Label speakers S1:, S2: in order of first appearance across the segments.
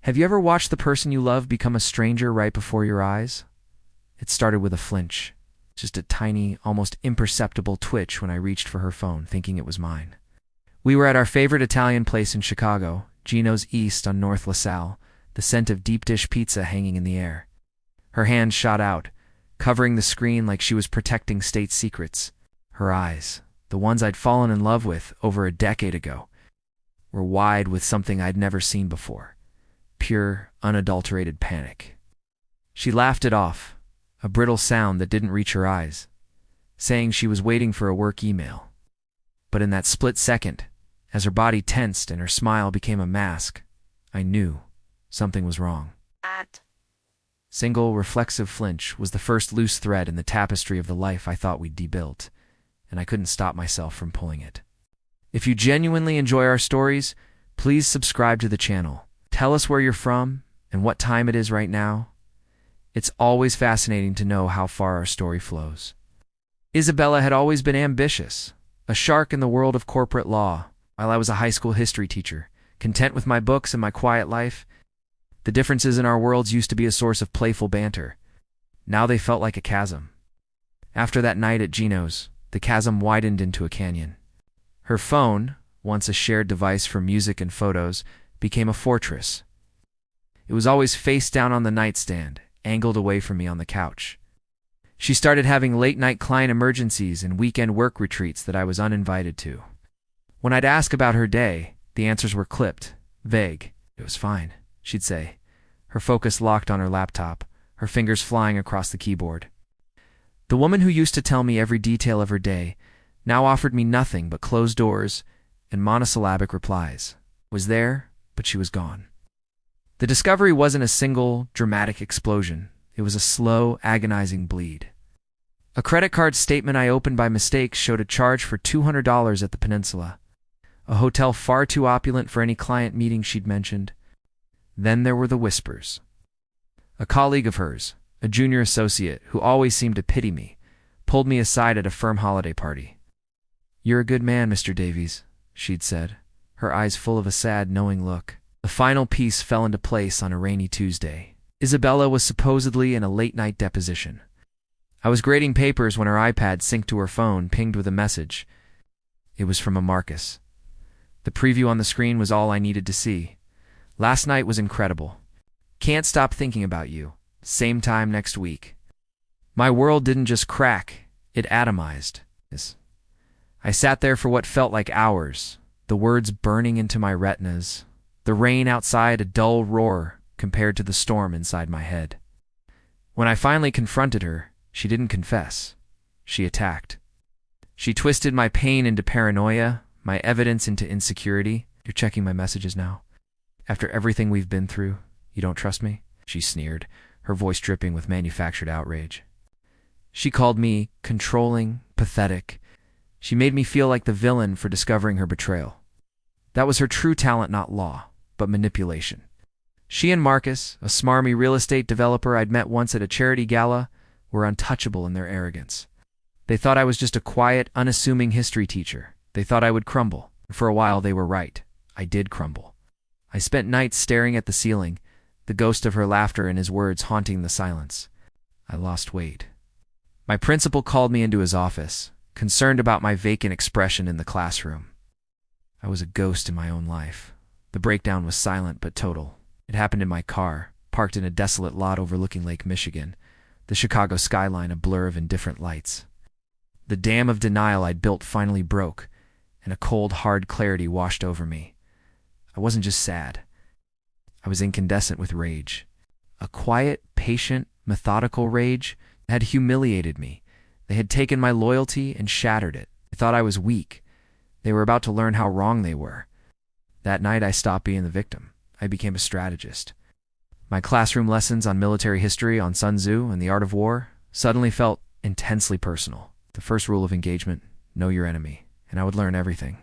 S1: Have you ever watched the person you love become a stranger right before your eyes? It started with a flinch, just a tiny, almost imperceptible twitch when I reached for her phone, thinking it was mine. We were at our favorite Italian place in Chicago, Gino's East on North LaSalle, the scent of deep dish pizza hanging in the air. Her hand shot out, covering the screen like she was protecting state secrets. Her eyes, the ones I'd fallen in love with over a decade ago, were wide with something I'd never seen before. Pure, unadulterated panic. She laughed it off, a brittle sound that didn't reach her eyes, saying she was waiting for a work email. But in that split second, as her body tensed and her smile became a mask, I knew something was wrong. Single, reflexive flinch was the first loose thread in the tapestry of the life I thought we'd debuilt, and I couldn't stop myself from pulling it. If you genuinely enjoy our stories, please subscribe to the channel. Tell us where you're from and what time it is right now. It's always fascinating to know how far our story flows. Isabella had always been ambitious, a shark in the world of corporate law, while I was a high school history teacher, content with my books and my quiet life. The differences in our worlds used to be a source of playful banter. Now they felt like a chasm. After that night at Gino's, the chasm widened into a canyon. Her phone, once a shared device for music and photos, became a fortress. It was always face down on the nightstand, angled away from me on the couch. She started having late-night client emergencies and weekend work retreats that I was uninvited to. When I'd ask about her day, the answers were clipped, vague. It was fine, she'd say, her focus locked on her laptop, her fingers flying across the keyboard. The woman who used to tell me every detail of her day now offered me nothing but closed doors and monosyllabic replies. Was there, but she was gone. The discovery wasn't a single, dramatic explosion. It was a slow, agonizing bleed. A credit card statement I opened by mistake showed a charge for $200 at the Peninsula, a hotel far too opulent for any client meeting she'd mentioned. Then there were the whispers. A colleague of hers, a junior associate who always seemed to pity me, pulled me aside at a firm holiday party. "You're a good man, Mr. Davies," she'd said, her eyes full of a sad, knowing look. The final piece fell into place on a rainy Tuesday. Isabella was supposedly in a late-night deposition. I was grading papers when her iPad synced to her phone pinged with a message. It was from a Marcus. The preview on the screen was all I needed to see. "Last night was incredible. Can't stop thinking about you. Same time next week." My world didn't just crack, it atomized. I sat there for what felt like hours, the words burning into my retinas, the rain outside a dull roar compared to the storm inside my head. When I finally confronted her, she didn't confess. She attacked. She twisted my pain into paranoia, my evidence into insecurity. "You're checking my messages now. After everything we've been through, you don't trust me?" she sneered, her voice dripping with manufactured outrage. She called me controlling, pathetic. She made me feel like the villain for discovering her betrayal. That was her true talent, not law, but manipulation. She and Marcus, a smarmy real estate developer I'd met once at a charity gala, were untouchable in their arrogance. They thought I was just a quiet, unassuming history teacher. They thought I would crumble. For a while, they were right. I did crumble. I spent nights staring at the ceiling, the ghost of her laughter and his words haunting the silence. I lost weight. My principal called me into his office, concerned about my vacant expression in the classroom. I was a ghost in my own life. The breakdown was silent but total. It happened in my car, parked in a desolate lot overlooking Lake Michigan, the Chicago skyline a blur of indifferent lights. The dam of denial I'd built finally broke, and a cold, hard clarity washed over me. I wasn't just sad. I was incandescent with rage. A quiet, patient, methodical rage had humiliated me. They had taken my loyalty and shattered it. They thought I was weak. They were about to learn how wrong they were. That night I stopped being the victim. I became a strategist. My classroom lessons on military history, on Sun Tzu and the art of war, suddenly felt intensely personal. The first rule of engagement, know your enemy, and I would learn everything.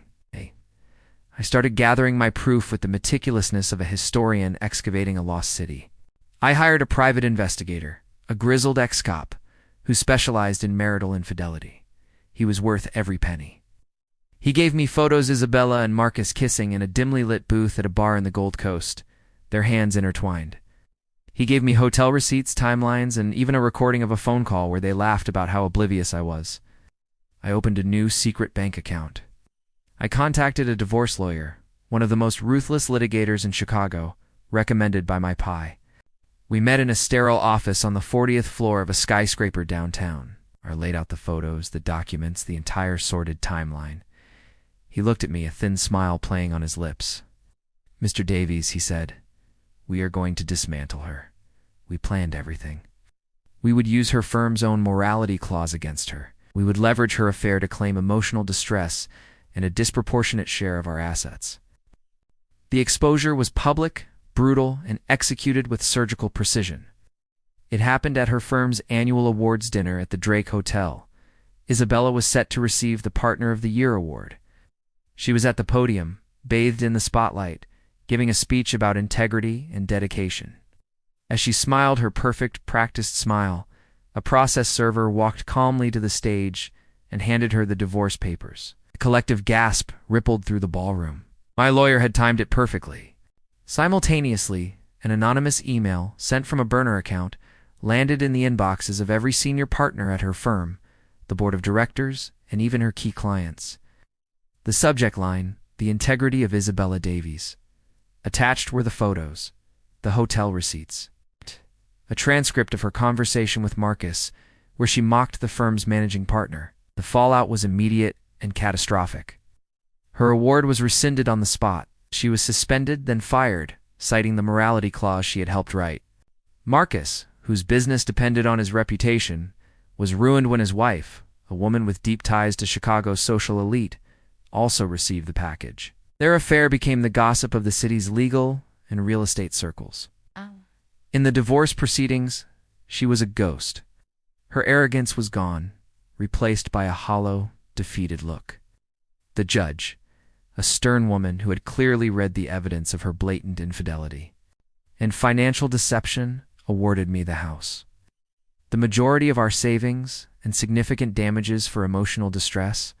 S1: I started gathering my proof with the meticulousness of a historian excavating a lost city. I hired a private investigator, a grizzled ex-cop, who specialized in marital infidelity. He was worth every penny. He gave me photos Isabella and Marcus kissing in a dimly lit booth at a bar in the Gold Coast. their hands intertwined. He gave me hotel receipts, timelines, and even a recording of a phone call where they laughed about how oblivious I was. I opened a new secret bank account. I contacted a divorce lawyer, one of the most ruthless litigators in Chicago, recommended by my pie. We met in a sterile office on the 40th floor of a skyscraper downtown. I laid out the photos, the documents, the entire sordid timeline. He looked at me, a thin smile playing on his lips. "Mr. Davies," he said, "we are going to dismantle her. We planned everything. We would use her firm's own morality clause against her. We would leverage her affair to claim emotional distress and a disproportionate share of our assets." The exposure was public, brutal, and executed with surgical precision. It happened at her firm's annual awards dinner at the Drake Hotel. Isabella was set to receive the Partner of the Year award. She was at the podium, bathed in the spotlight, giving a speech about integrity and dedication. As she smiled her perfect, practiced smile, a process server walked calmly to the stage and handed her the divorce papers. A collective gasp rippled through the ballroom. My lawyer had timed it perfectly. Simultaneously, an anonymous email sent from a burner account landed in the inboxes of every senior partner at her firm, the board of directors, and even her key clients. The subject line, "The Integrity of Isabella Davies." Attached were the photos, the hotel receipts, a transcript of her conversation with Marcus, where she mocked the firm's managing partner. The fallout was immediate and catastrophic. Her award was rescinded on the spot. She was suspended, then fired, citing the morality clause she had helped write. Marcus, whose business depended on his reputation, was ruined when his wife, a woman with deep ties to Chicago's social elite, also received the package. Their affair became the gossip of the city's legal and real estate circles. In the divorce proceedings, she was a ghost. Her arrogance was gone, replaced by a hollow, defeated look. The judge, a stern woman who had clearly read the evidence of her blatant infidelity and financial deception, awarded me the house. The majority of our savings and significant damages for emotional distress.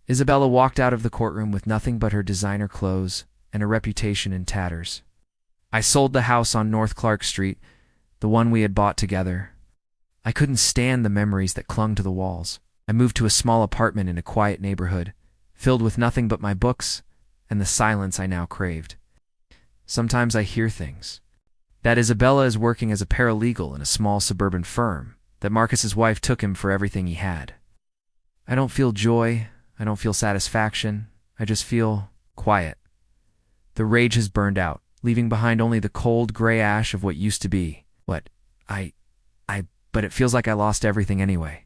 S1: Isabella walked out of the courtroom with nothing but her designer clothes and a reputation in tatters. I sold the house on North Clark Street, the one we had bought together. I couldn't stand the memories that clung to the walls. I moved to a small apartment in a quiet neighborhood, filled with nothing but my books and the silence I now craved. Sometimes I hear things. That Isabella is working as a paralegal in a small suburban firm, that Marcus's wife took him for everything he had. I don't feel joy. I don't feel satisfaction. I just feel quiet. The rage has burned out, leaving behind only the cold gray ash of what used to be. But it feels like I lost everything anyway.